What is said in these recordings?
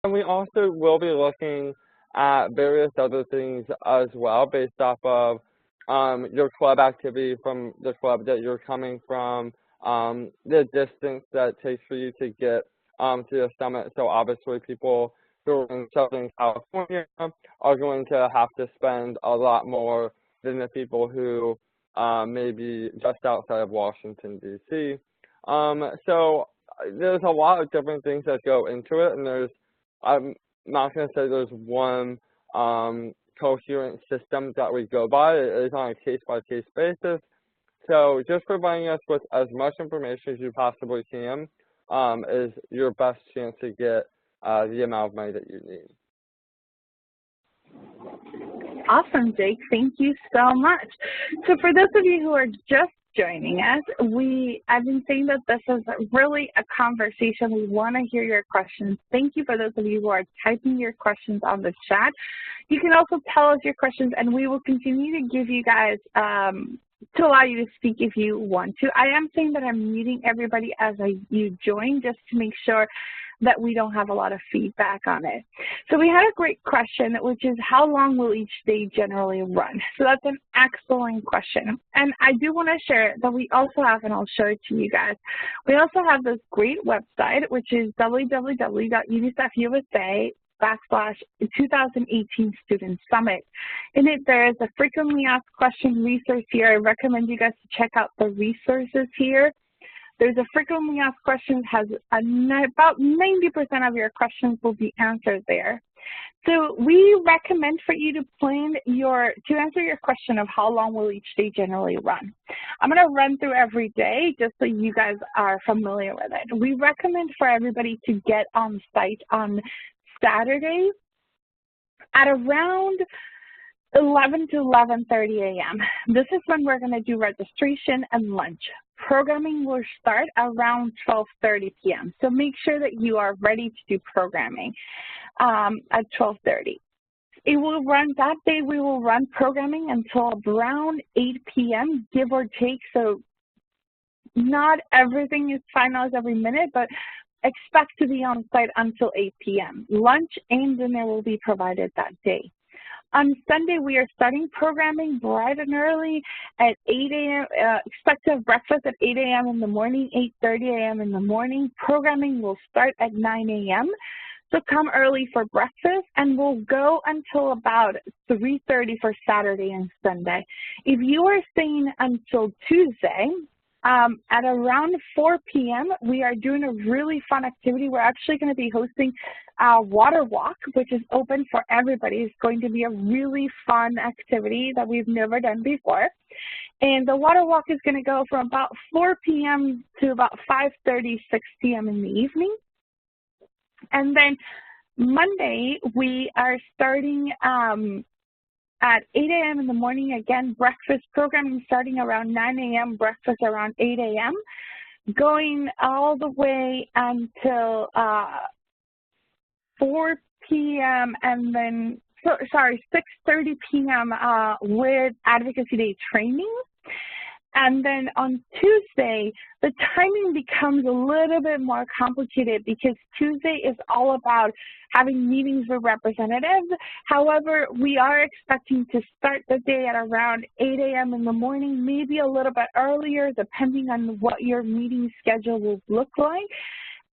And we also will be looking at various other things as well based off of your club activity from the club that you're coming from, the distance that it takes for you to get to the summit. So obviously people who are in Southern California are going to have to spend a lot more than the people who may be just outside of Washington, D.C. So there's a lot of different things that go into it, and I'm not going to say there's one coherent system that we go by. It is on a case-by-case basis. So just providing us with as much information as you possibly can is your best chance to get the amount of money that you need. Awesome, Jake. Thank you so much. So for those of you who are just joining us, I've been saying that this is really a conversation. We want to hear your questions. Thank you for those of you who are typing your questions on the chat. You can also tell us your questions, and we will continue to give you guys to allow you to speak if you want to. I am saying that I'm muting everybody as you join just to make sure that we don't have a lot of feedback on it. So we had a great question, which is how long will each day generally run? So that's an excellent question. And I do want to share that we also have, and I'll show it to you guys, we also have this great website, which is www.unicef.USA/2018 Student Summit. In it, there is a frequently asked question resource here. I recommend you guys to check out the resources here. There's a frequently asked questions, has about 90% of your questions will be answered there. So we recommend for you to answer your question of how long will each day generally run. I'm going to run through every day just so you guys are familiar with it. We recommend for everybody to get on site on Saturday at around 11 to 11:30 a.m. This is when we're going to do registration and lunch. Programming will start around 12:30 p.m. So make sure that you are ready to do programming at 12:30. It will run, that day we will run programming until around 8 p.m., give or take. So not everything is finalized every minute, but expect to be on site until 8 p.m. Lunch and dinner will be provided that day. On Sunday, we are starting programming bright and early at 8 a.m. Expect to have breakfast at 8 a.m. in the morning, 8:30 a.m. in the morning. Programming will start at 9 a.m. So come early for breakfast, and we'll go until about 3:30 for Saturday and Sunday. If you are staying until Tuesday, at around 4 p.m., we are doing a really fun activity. We're actually going to be hosting a water walk, which is open for everybody. It's going to be a really fun activity that we've never done before. And the water walk is going to go from about 4 p.m. to about 5:30, 6 p.m. in the evening. And then Monday, we are starting at 8 a.m. in the morning. Again, breakfast programming starting around 9 a.m., breakfast around 8 a.m., going all the way until 4 p.m. and then, 6:30 p.m. With Advocacy Day training. And then on Tuesday, the timing becomes a little bit more complicated because Tuesday is all about having meetings with representatives. However, we are expecting to start the day at around 8 a.m. in the morning, maybe a little bit earlier, depending on what your meeting schedule will look like.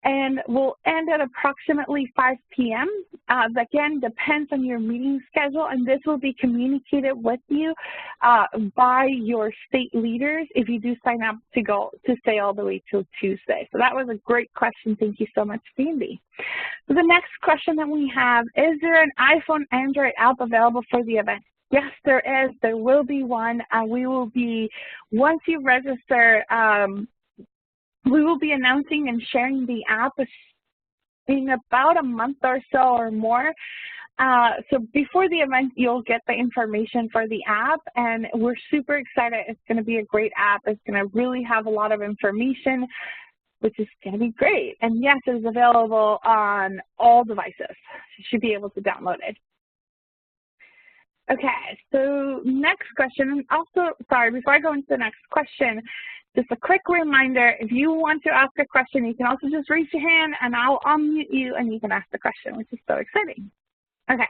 And we'll end at approximately 5 p.m. Again, depends on your meeting schedule, and this will be communicated with you by your state leaders if you do sign up to stay all the way till Tuesday. So that was a great question. Thank you so much, Sandy. So the next question that we have, is there an iPhone Android app available for the event? Yes, there is. There will be one. We will be, once you register, we will be announcing and sharing the app in about a month or so or more. So before the event, you'll get the information for the app, and we're super excited. It's going to be a great app. It's going to really have a lot of information, which is going to be great. And yes, it is available on all devices. You should be able to download it. Okay, so next question, and also, sorry, before I go into the next question, just a quick reminder, if you want to ask a question, you can also just raise your hand and I'll unmute you and you can ask the question, which is so exciting. Okay,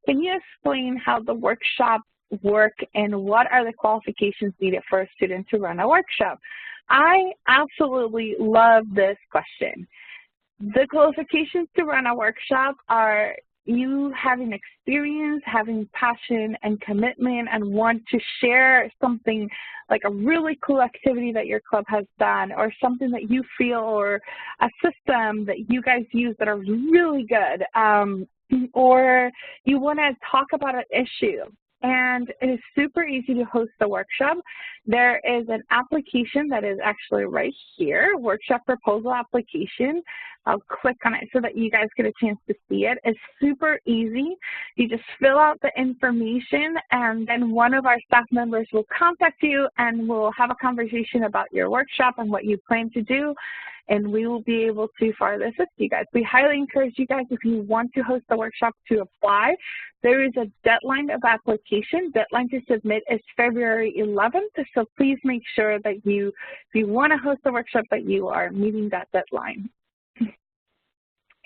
can you explain how the workshops work and what are the qualifications needed for a student to run a workshop? I absolutely love this question. The qualifications to run a workshop are you having experience, having passion and commitment, and want to share something like a really cool activity that your club has done, or something that you feel, or a system that you guys use that are really good, or you want to talk about an issue. And it is super easy to host a workshop. There is an application that is actually right here, workshop proposal application. I'll click on it so that you guys get a chance to see it. It's super easy. You just fill out the information and then one of our staff members will contact you and we'll have a conversation about your workshop and what you plan to do. And we will be able to further assist you guys. We highly encourage you guys, if you want to host a workshop, to apply. There is a deadline of application. Deadline to submit is February 11th, so please make sure that if you want to host a workshop, that you are meeting that deadline.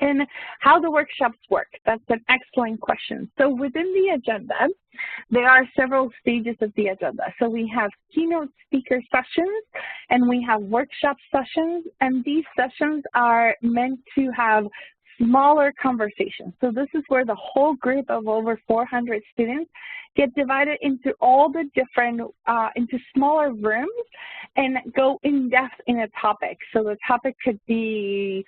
And how the workshops work, that's an excellent question. So within the agenda, there are several stages of the agenda. So we have keynote speaker sessions and we have workshop sessions, and these sessions are meant to have smaller conversations. So this is where the whole group of over 400 students get divided into all the different, into smaller rooms and go in depth in a topic. So the topic could be,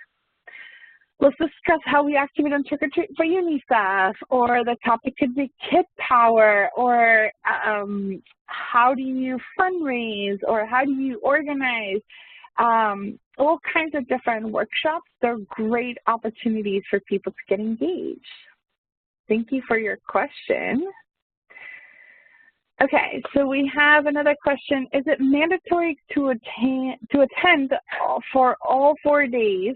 let's discuss how we activate on Trick or Treat for Unicef, or the topic could be kid power, or how do you fundraise, or how do you organize, all kinds of different workshops. They're great opportunities for people to get engaged. Thank you for your question. Okay, so we have another question. Is it mandatory to attend for all 4 days,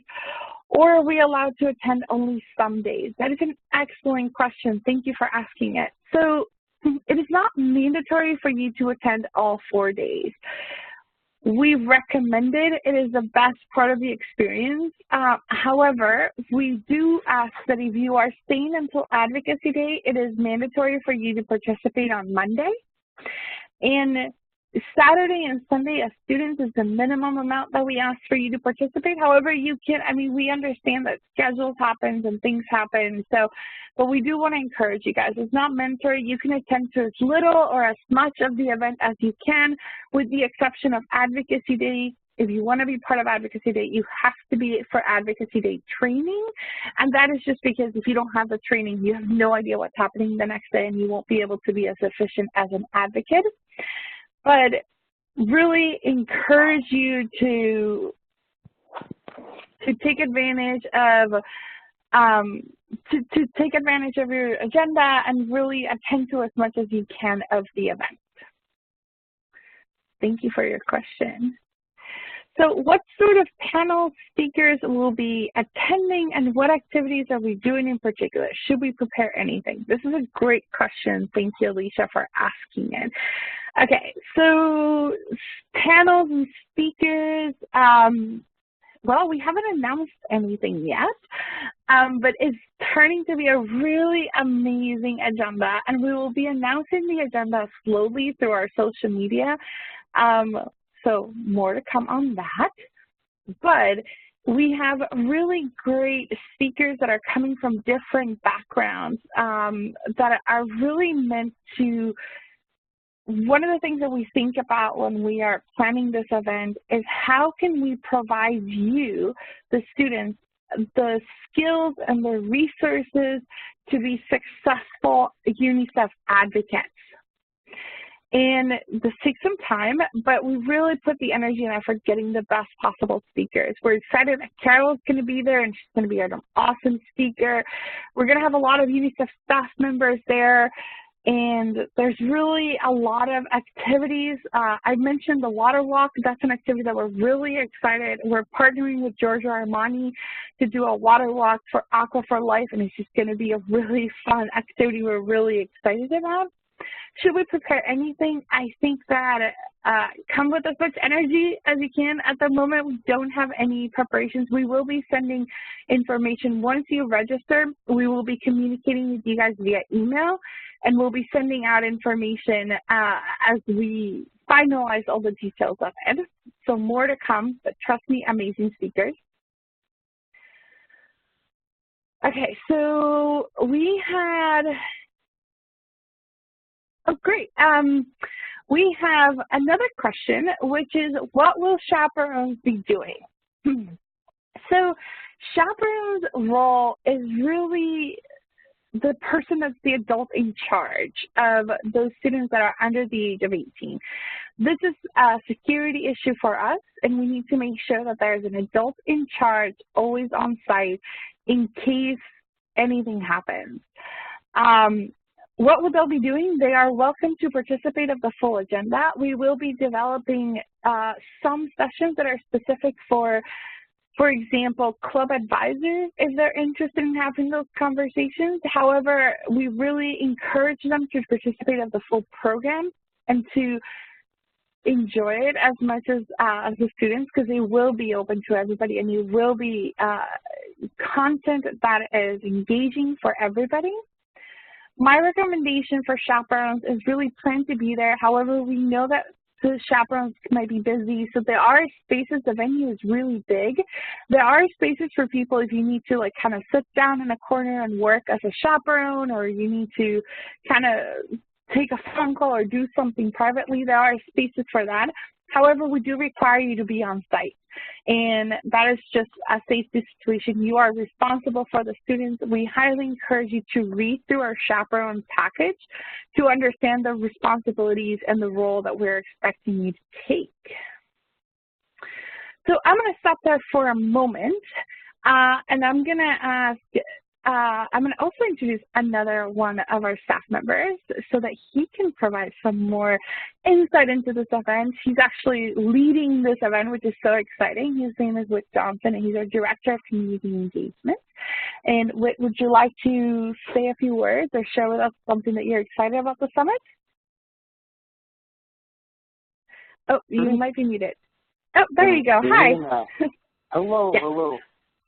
or are we allowed to attend only some days? That is an excellent question. Thank you for asking it. So it is not mandatory for you to attend all 4 days. We recommend it. It is the best part of the experience. However, we do ask that if you are staying until Advocacy Day, it is mandatory for you to participate on Monday. And Saturday and Sunday as students is the minimum amount that we ask for you to participate. However, you can, we understand that schedules happen and things happen. So, but we do want to encourage you guys. It's not mandatory. You can attend to as little or as much of the event as you can, with the exception of Advocacy Day. If you want to be part of Advocacy Day, you have to be for Advocacy Day training. And that is just because if you don't have the training, you have no idea what's happening the next day and you won't be able to be as efficient as an advocate. But really encourage you to take advantage of to take advantage of your agenda and really attend to as much as you can of the event. Thank you for your question. So what sort of panel speakers will be attending and what activities are we doing in particular? Should we prepare anything? This is a great question. Thank you, Alicia, for asking it. Okay, so panels and speakers, well, we haven't announced anything yet, but it's turning to be a really amazing agenda, and we will be announcing the agenda slowly through our social media. So more to come on that, but we have really great speakers that are coming from different backgrounds that are really meant to. One of the things that we think about when we are planning this event is how can we provide you, the students, the skills and the resources to be successful UNICEF advocates. And this takes some time, but we really put the energy and effort getting the best possible speakers. We're excited that Carol's going to be there, and she's going to be an awesome speaker. We're going to have a lot of UNICEF staff members there, and there's really a lot of activities. I mentioned the water walk. That's an activity that we're really excited. We're partnering with Giorgio Armani to do a water walk for Aqua for Life, and it's just going to be a really fun activity we're really excited about. should we prepare anything? I think that come with as much energy as you can. At the moment, we don't have any preparations. We will be sending information. Once you register, we will be communicating with you guys via email, and we'll be sending out information as we finalize all the details of it. So more to come, but trust me, amazing speakers. Okay, so we had, oh great. We have another question, which is, what will chaperones be doing? So chaperone's role is really the person that's the adult in charge of those students that are under the age of 18. This is a security issue for us, and we need to make sure that there's an adult in charge always on site in case anything happens. What will they be doing? They are welcome to participate of the full agenda. We will be developing some sessions that are specific for example, club advisors, if they're interested in having those conversations. However, we really encourage them to participate of the full program and to enjoy it as much as the students, because they will be open to everybody, and it will be content that is engaging for everybody. My recommendation for chaperones is really plan to be there. However, we know that the chaperones might be busy, so there are spaces. The venue is really big. There are spaces for people if you need to like kind of sit down in a corner and work as a chaperone, or you need to kind of take a phone call or do something privately. There are spaces for that. However, we do require you to be on site, and that is just a safety situation. You are responsible for the students. We highly encourage you to read through our chaperone package to understand the responsibilities and the role that we're expecting you to take. So I'm going to stop there for a moment, and I'm going to ask I'm going to also introduce another one of our staff members so that he can provide some more insight into this event. He's actually leading this event, which is so exciting. His name is Whit Johnson, and he's our Director of Community Engagement. And Whit, would you like to say a few words or share with us something that you're excited about the summit? Oh, you might be muted. Oh, there you go. Hi. Hello, Yeah. hello.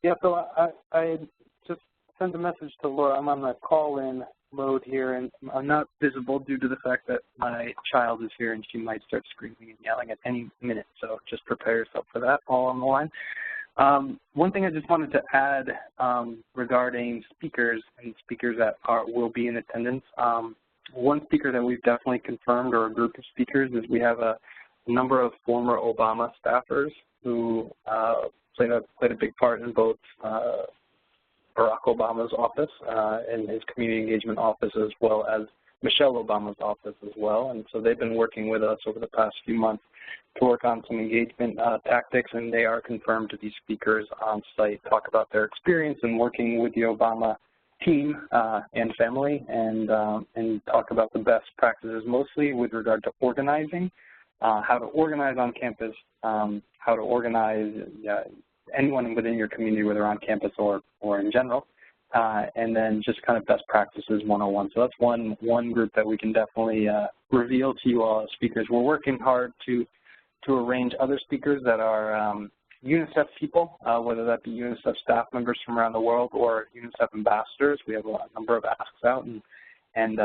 Yeah, so I just sent a message to Laura. I'm on the call-in mode here, and I'm not visible due to the fact that my child is here, and she might start screaming and yelling at any minute. So just prepare yourself for that all on the line. One thing I just wanted to add regarding speakers and speakers that will be in attendance. One speaker that we've definitely confirmed, or a group of speakers, is we have a number of former Obama staffers who played a big part in both Barack Obama's office and his community engagement office, as well as Michelle Obama's office as well. And so they've been working with us over the past few months to work on some engagement tactics, and they are confirmed to be speakers on site, talk about their experience in working with the Obama team and family, and talk about the best practices, mostly with regard to organizing, how to organize on campus, how to organize anyone within your community, whether on campus or in general, and then just kind of best practices 101. So that's one group that we can definitely reveal to you all as speakers. We're working hard to arrange other speakers that are UNICEF people, whether that be UNICEF staff members from around the world or UNICEF ambassadors. We have a number of asks out, and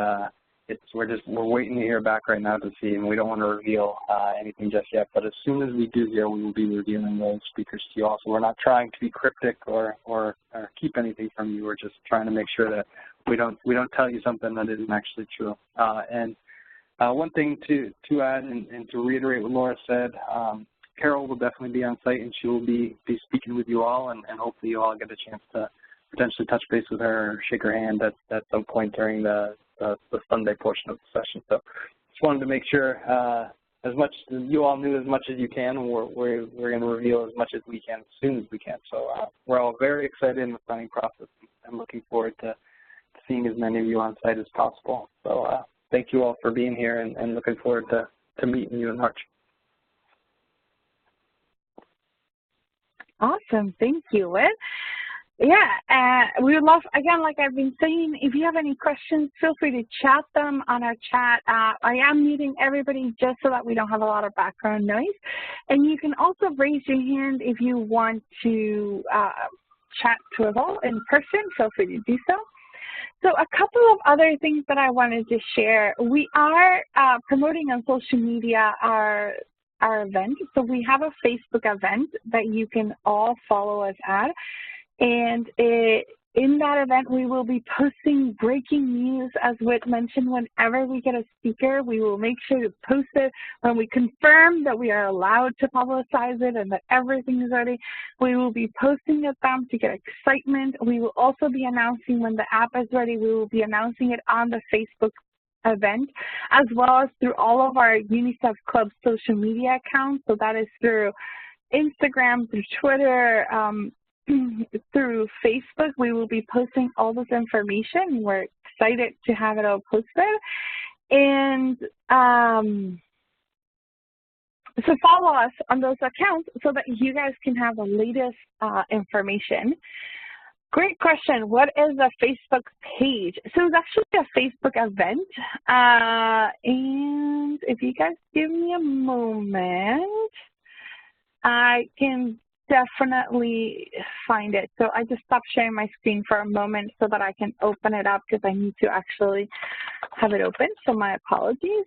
we're waiting to hear back right now to see, and we don't want to reveal anything just yet. But as soon as we do hear, we will be revealing those speakers to you all. So we're not trying to be cryptic or keep anything from you. We're just trying to make sure that we don't tell you something that isn't actually true. One thing to add and to reiterate what Laura said, Carol will definitely be on site, and she will be speaking with you all, and hopefully you all get a chance to potentially touch base with her or shake her hand at some point during the Sunday portion of the session. So just wanted to make sure as much you all knew as much as you can, and we're going to reveal as much as we can as soon as we can. So we're all very excited in the planning process and looking forward to seeing as many of you on site as possible. So thank you all for being here, and looking forward to meeting you in March. Awesome, thank you, Whit. Yeah, we would love, again, like I've been saying, if you have any questions, feel free to chat them on our chat. I am muting everybody just so that we don't have a lot of background noise. And you can also raise your hand if you want to chat to us all in person. Feel free to do so. So a couple of other things that I wanted to share. We are promoting on social media our event. So we have a Facebook event that you can all follow us at. And in that event, we will be posting breaking news, as Whit mentioned. Whenever we get a speaker, we will make sure to post it. When we confirm that we are allowed to publicize it and that everything is ready, we will be posting it them to get excitement. We will also be announcing when the app is ready. We will be announcing it on the Facebook event, as well as through all of our Unicef Club social media accounts. So that is through Instagram, through Twitter, through Facebook. We will be posting all this information. We're excited to have it all posted. And so follow us on those accounts so that you guys can have the latest information. Great question. What is a Facebook page? So it's actually a Facebook event. And if you guys give me a moment, I can definitely find it. So I just stopped sharing my screen for a moment so that I can open it up because I need to actually have it open. So my apologies.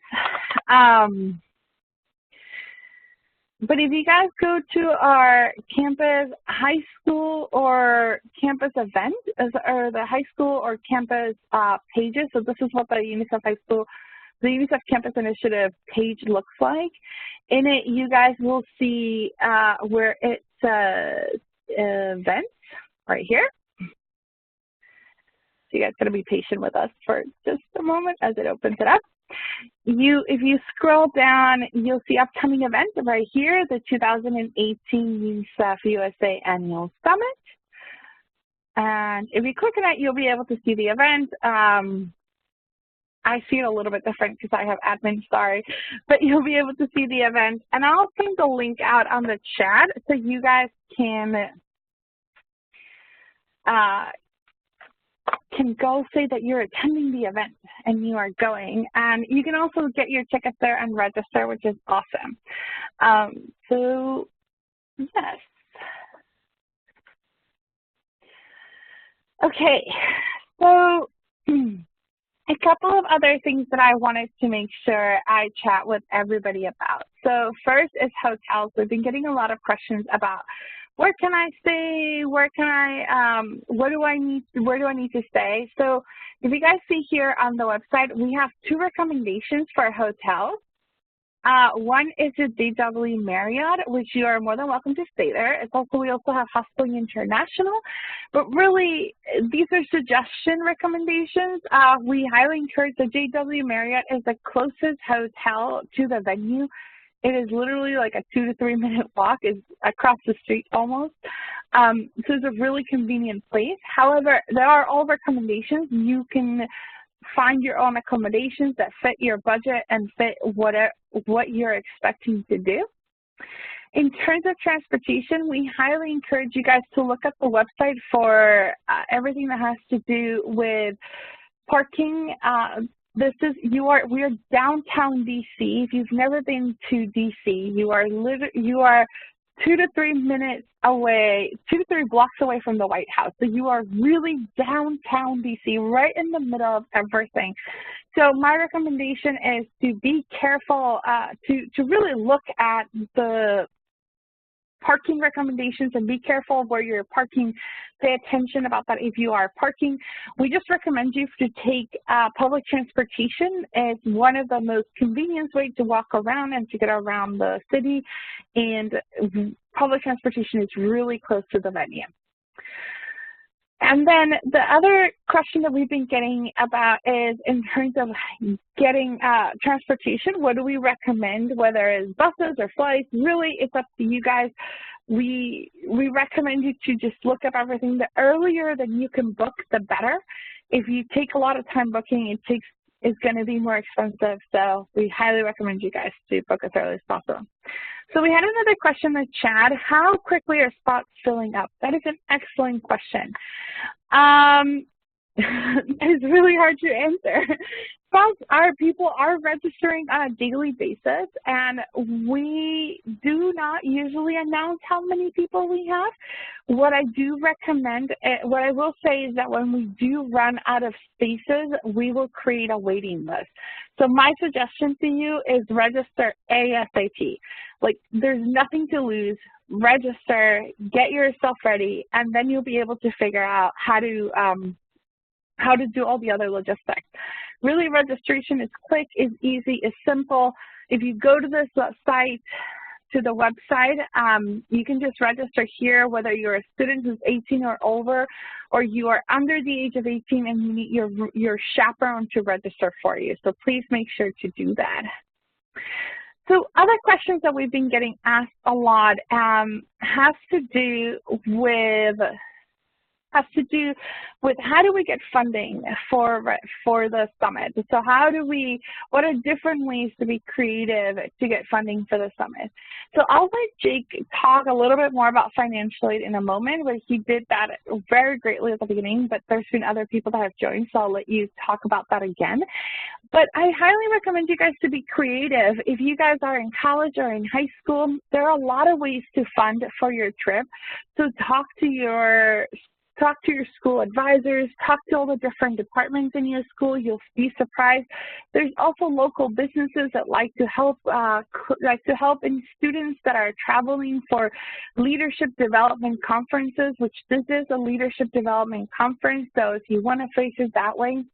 But if you guys go to our campus, high school, or campus event, or the high school or campus pages, so this is what the UNICEF High School, the UNICEF Campus Initiative page looks like. In it, you guys will see where it says events right here. So you guys gotta be patient with us for just a moment as it opens it up. If you scroll down, you'll see upcoming events right here, the 2018 UNICEF USA Annual Summit. And if you click on it, you'll be able to see the event. I see it a little bit different because I have admin, sorry, but you'll be able to see the event. And I'll send the link out on the chat so you guys can go say that you're attending the event and you are going. And you can also get your tickets there and register, which is awesome. So, yes. Okay, so a couple of other things that I wanted to make sure I chat with everybody about. So first is hotels. We've been getting a lot of questions about where can I stay, where do I need to stay? So if you guys see here on the website, we have two recommendations for hotels. One is the JW Marriott, which you are more than welcome to stay there. We also have Hostel International, but really these are suggestion recommendations. We highly encourage the JW Marriott is the closest hotel to the venue. It is literally like a 2 to 3 minute walk. It's across the street almost. So it's a really convenient place. However, there are all recommendations. You can find your own accommodations that fit your budget and fit what you're expecting to do. In terms of transportation, we highly encourage you guys to look at the website for everything that has to do with parking. We are downtown DC. If you've never been to DC, you are 2 to 3 minutes away, 2 to 3 blocks away from the White House. So you are really downtown DC, right in the middle of everything. So my recommendation is to be careful, to really look at the parking recommendations and be careful of where you're parking. Pay attention about that if you are parking. We just recommend you to take public transportation as one of the most convenient ways to walk around and to get around the city. And public transportation is really close to the venue. And then the other question that we've been getting about is in terms of getting transportation, what do we recommend, whether it's buses or flights? Really, it's up to you guys. We recommend you to just look up everything. The earlier that you can book, the better. If you take a lot of time booking, it takes is going to be more expensive. So we highly recommend you guys to book as early as possible. So we had another question in the chat. How quickly are spots filling up? That is an excellent question. It's really hard to answer. People are registering on a daily basis, and we do not usually announce how many people we have. What I do recommend, what I will say is that when we do run out of spaces, we will create a waiting list. So my suggestion to you is register ASAP. Like, there's nothing to lose. Register, get yourself ready, and then you'll be able to figure out how to do all the other logistics. Really, registration is quick, is easy, is simple. If you go to this site, to the website, you can just register here, whether you're a student who's 18 or over, or you are under the age of 18 and you need your chaperone to register for you. So please make sure to do that. So other questions that we've been getting asked a lot has to do with how do we get funding for the summit? So what are different ways to be creative to get funding for the summit? So I'll let Jake talk a little bit more about financial aid in a moment, but he did that very greatly at the beginning, but there's been other people that have joined, so I'll let you talk about that again. But I highly recommend you guys to be creative. If you guys are in college or in high school, there are a lot of ways to fund for your trip. So talk to your school advisors, talk to all the different departments in your school. You'll be surprised. There's also local businesses that like to help in students that are traveling for leadership development conferences, which this is a leadership development conference. So if you want to face it that way,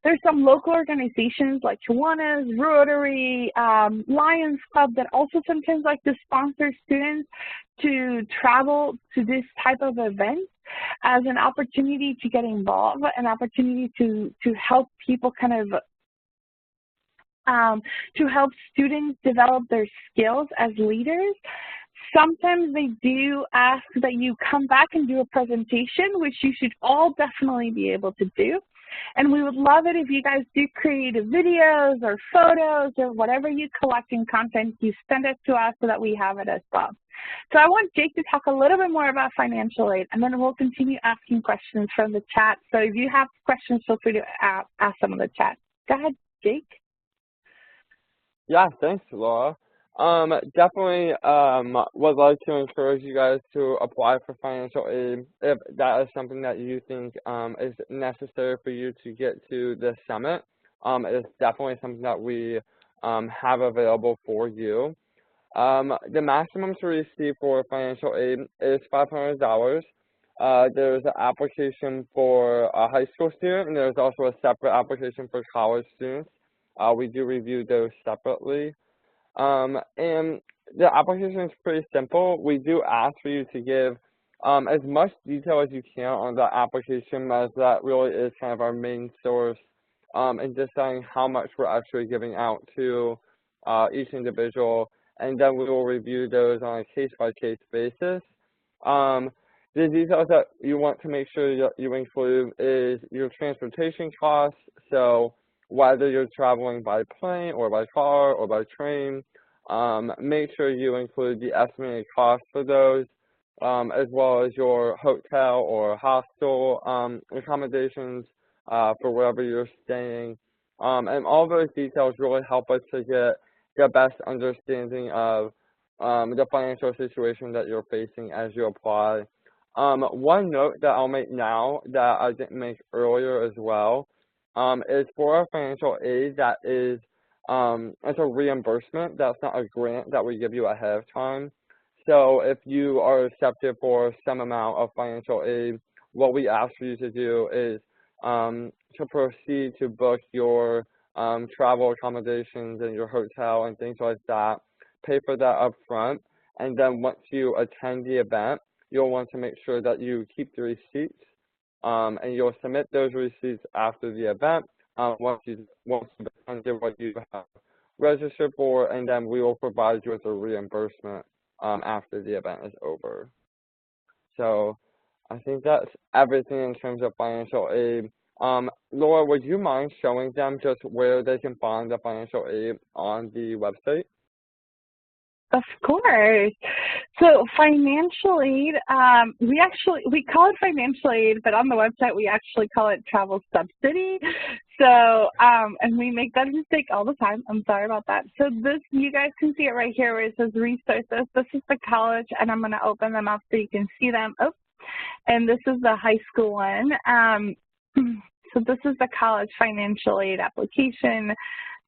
there's some local organizations like Kiwanis, Rotary, Lions Club that also sometimes like to sponsor students to travel to this type of event as an opportunity to get involved, an opportunity to help people to help students develop their skills as leaders. Sometimes they do ask that you come back and do a presentation, which you should all definitely be able to do. And we would love it if you guys do creative videos or photos or whatever you collect in content, you send it to us so that we have it as well. So I want Jake to talk a little bit more about financial aid, and then we'll continue asking questions from the chat. So if you have questions, feel free to ask some of the chat. Go ahead, Jake. Yeah, thanks, Laura. Definitely would like to encourage you guys to apply for financial aid if that is something that you think is necessary for you to get to the summit. It is definitely something that we have available for you. The maximum to receive for financial aid is $500. There's an application for a high school student, and there's also a separate application for college students. We do review those separately. And the application is pretty simple. We do ask for you to give as much detail as you can on the application, as that really is kind of our main source in deciding how much we're actually giving out to each individual, and then we will review those on a case-by-case basis. The details that you want to make sure you include is your transportation costs, so whether you're traveling by plane or by car or by train, make sure you include the estimated cost for those, as well as your hotel or hostel accommodations for wherever you're staying. And all those details really help us to get the best understanding of the financial situation that you're facing as you apply. One note that I'll make now that I didn't make earlier as well is for our financial aid that is it's a reimbursement. That's not a grant that we give you ahead of time. So if you are accepted for some amount of financial aid, what we ask for you to do is to proceed to book your travel accommodations and your hotel and things like that, pay for that up front, and then once you attend the event, you'll want to make sure that you keep the receipts, and you'll submit those receipts after the event once you've attended what you have registered for, and then we will provide you with a reimbursement after the event is over. So I think that's everything in terms of financial aid. Laura, would you mind showing them just where they can find the financial aid on the website? Of course. So financial aid, we call it financial aid, but on the website we actually call it travel subsidy. So, and we make that mistake all the time. I'm sorry about that. So this, you guys can see it right here where it says resources. This is the college, and I'm going to open them up so you can see them. Oh, and this is the high school one. So this is the college financial aid application.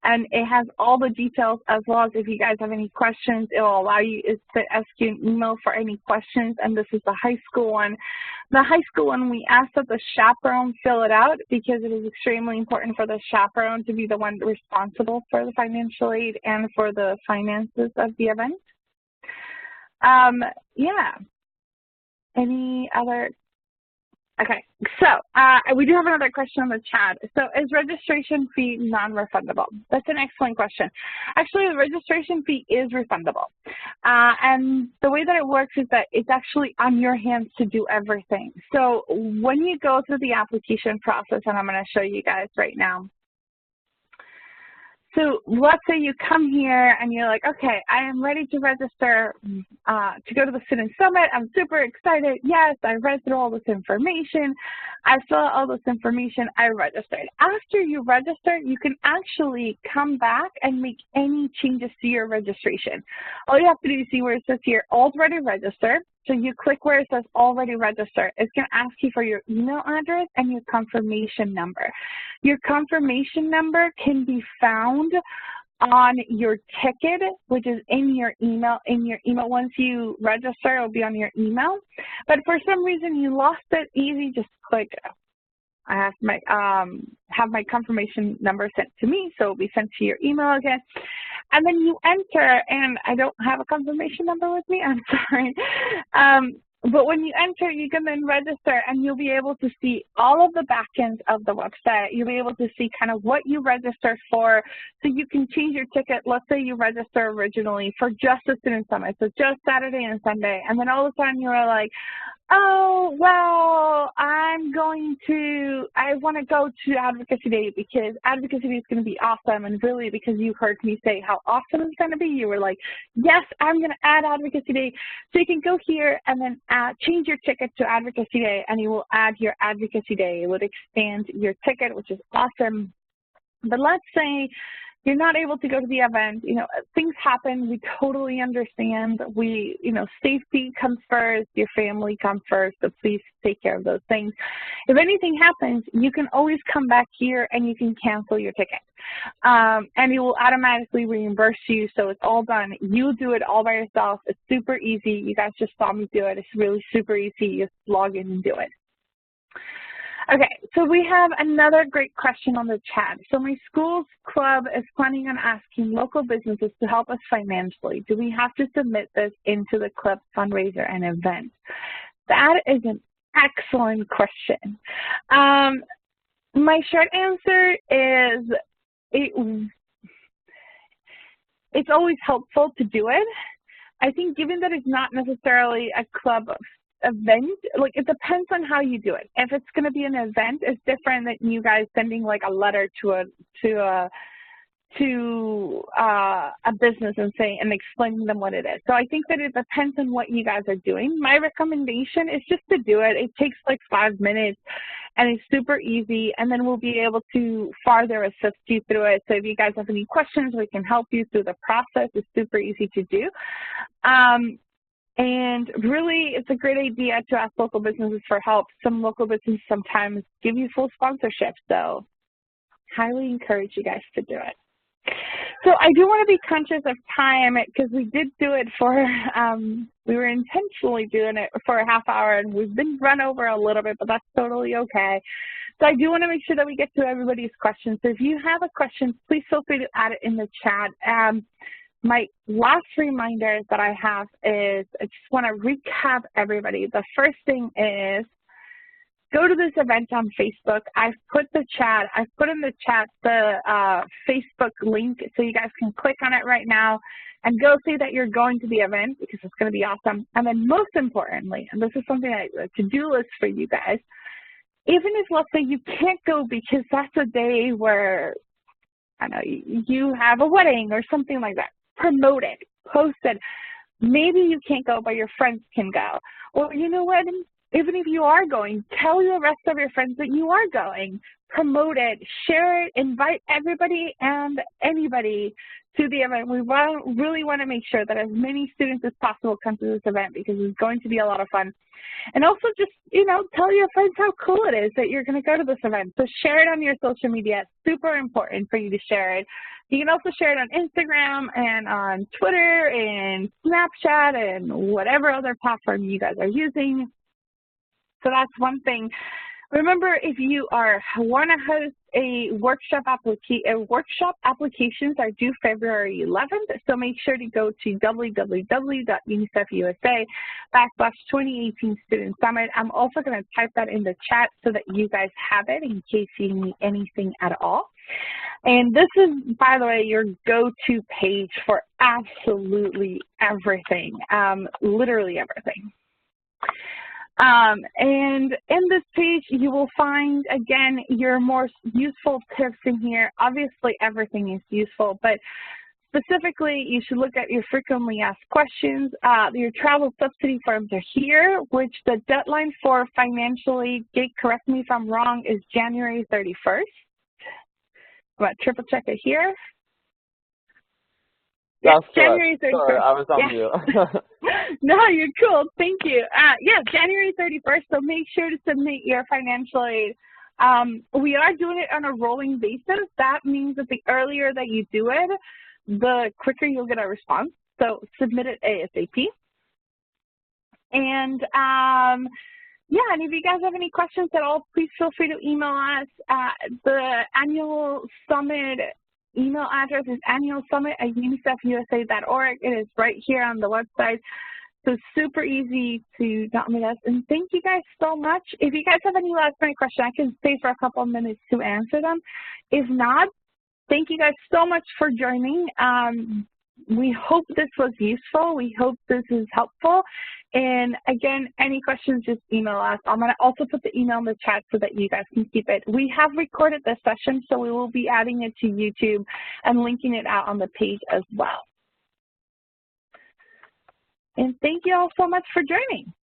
And it has all the details, as well as if you guys have any questions, it will allow you to ask you an email for any questions. And this is the high school one. The high school one, we ask that the chaperone fill it out because it is extremely important for the chaperone to be the one responsible for the financial aid and for the finances of the event. Yeah. Any other? Okay, so we do have another question on the chat. So is registration fee non-refundable? That's an excellent question. Actually, the registration fee is refundable. And the way that it works is that it's actually on your hands to do everything. So when you go through the application process, and I'm going to show you guys right now. So let's say you come here and you're like, okay, I am ready to register to go to the Student Summit. I'm super excited. Yes, I read through all this information. I fill out all this information. I registered. After you register, you can actually come back and make any changes to your registration. All you have to do is see where it says here, already registered. So you click where it says already registered. It's going to ask you for your email address and your confirmation number. Your confirmation number can be found on your ticket, which is in your email. Once you register, it'll be on your email. But for some reason you lost it, easy, just click. I have my confirmation number sent to me, so it'll be sent to your email again. And then you enter, and I don't have a confirmation number with me, I'm sorry. But when you enter, you can then register, and you'll be able to see all of the backends of the website. You'll be able to see kind of what you registered for, so you can change your ticket. Let's say you register originally for just the Student Summit, so just Saturday and Sunday, and then all of a sudden you are like, oh, well, I want to go to Advocacy Day because Advocacy Day is going to be awesome. And really, because you heard me say how awesome it's going to be, you were like, yes, I'm going to add Advocacy Day. So you can go here and then change your ticket to Advocacy Day, and you will add your Advocacy Day. It would expand your ticket, which is awesome. But let's say you're not able to go to the event, things happen, we totally understand. Safety comes first, your family comes first, so please take care of those things. If anything happens, you can always come back here and you can cancel your ticket. And it will automatically reimburse you, so it's all done. You do it all by yourself. It's super easy. You guys just saw me do it. It's really super easy. You just log in and do it. Okay, so we have another great question on the chat. So my school's club is planning on asking local businesses to help us financially. Do we have to submit this into the club fundraiser and event? That is an excellent question. My short answer is it's always helpful to do it. I think given that it's not necessarily a club event, like it depends on how you do it. If it's going to be an event, it's different than you guys sending like a letter to a business and explaining them what it is. So I think that it depends on what you guys are doing. My recommendation is just to do it. It takes like 5 minutes and it's super easy, and then we'll be able to farther assist you through it. So if you guys have any questions, we can help you through the process. It's super easy to do. And really, it's a great idea to ask local businesses for help. Some local businesses sometimes give you full sponsorship, so highly encourage you guys to do it. So I do want to be conscious of time because we did do it for, we were intentionally doing it for a half hour, and we've been run over a little bit, but that's totally okay. So I do want to make sure that we get to everybody's questions. So if you have a question, please feel free to add it in the chat. My last reminder that I have is I just want to recap everybody. The first thing is go to this event on Facebook. I've put in the chat the Facebook link so you guys can click on it right now and go see that you're going to the event because it's going to be awesome. And then most importantly, and this is something a to-do list for you guys, even if, let's say, you can't go because that's a day where, I don't know, you have a wedding or something like that, promote it, post it. Maybe you can't go, but your friends can go. Or you know what, even if you are going, tell the rest of your friends that you are going. Promote it, share it, invite everybody and anybody to the event. We really want to make sure that as many students as possible come to this event because it's going to be a lot of fun. And also just, you know, tell your friends how cool it is that you're going to go to this event. So share it on your social media. It's super important for you to share it. You can also share it on Instagram and on Twitter and Snapchat and whatever other platform you guys are using. So that's one thing. Remember, if you want to host a workshop applications are due February 11th, so make sure to go to www.unicefusa.com/2018 Student Summit. I'm also going to type that in the chat so that you guys have it in case you need anything at all. And this is, by the way, your go-to page for absolutely everything, literally everything. And in this page, you will find, again, your more useful tips in here. Obviously, everything is useful, but specifically, you should look at your frequently asked questions. Your travel subsidy forms are here, which the deadline for financial aid, correct me if I'm wrong, is January 31st. I'm going to triple check it here. Yes, January 31st. Sorry, I was on mute. No, you're cool. Thank you. Yes, January 31st, so make sure to submit your financial aid. We are doing it on a rolling basis. That means that the earlier that you do it, the quicker you'll get a response. So submit it ASAP. And yeah, and if you guys have any questions at all, please feel free to email us. The annual summit email address is annualsummit@unicefusa.org. It is right here on the website. So super easy to document us. And thank you guys so much. If you guys have any last minute questions, I can stay for a couple of minutes to answer them. If not, thank you guys so much for joining. We hope this was useful. We hope this is helpful. And again, any questions, just email us. I'm going to also put the email in the chat so that you guys can keep it. We have recorded this session, so we will be adding it to YouTube and linking it out on the page as well. And thank you all so much for joining.